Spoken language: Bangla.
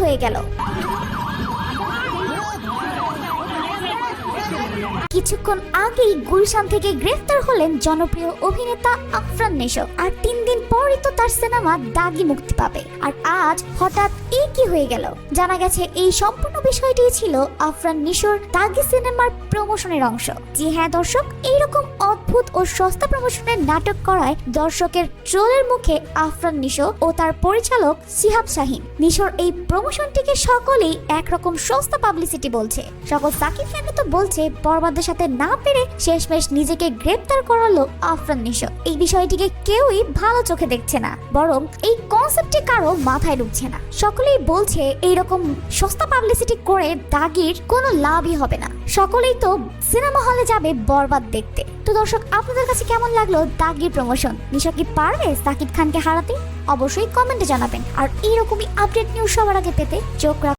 হয়ে গেল? কিছুক্ষণ আগেই গুলশান থেকে গ্রেফতার হলেন জনপ্রিয় অভিনেতা আফরান নিশো, আর 3 দিন পরই তো তার সিনেমা দাগি মুক্তি পাবে। আর আজ হঠাৎ কি হয়ে গেল? জানা গেছে এই সম্পূর্ণ বিষয়টি ছিল আফরান নিশোর দাগি সিনেমার প্রমোশনের অংশ। জি হ্যাঁ দর্শক, এইরকম অদ্ভুত ও সস্তা প্রমোশনের নাটক করায় দর্শকের ট্রোলের মুখে আফরান নিশো ও তার পরিচালক সিহাব শাহিন। নিশোর এই প্রমোশনটিকে সকলেই একরকম সস্তা পাবলিসিটি বলছে। সকল সাকিব ফ্যান তো বলছে বরবাদের সাথে না পেরে শেষমেশ নিজেকে গ্রেফতার করালো আফরান নিশো। এই বিষয়টিকে কেউই ভালো চোখে দেখছে না, বরং এই কনসেপ্টটি কারো মাথায় ঢুকছে না। সকলেই বলছে এইরকম সস্তা পাবলিসিটি করে দাগির কোনো লাভই হবে না, সকলেই তো সিনেমা হলে যাবে বরবাদ দেখতে। তো দর্শক, আপনাদের কাছে কেমন লাগলো দাগির প্রমোশন? নিশো কি পারবে সাকিব খানকে হারাতে? অবশ্যই কমেন্টে জানাবেন। আর এইরকমই আপডেট নিউজ সবার আগে পেতে চোখ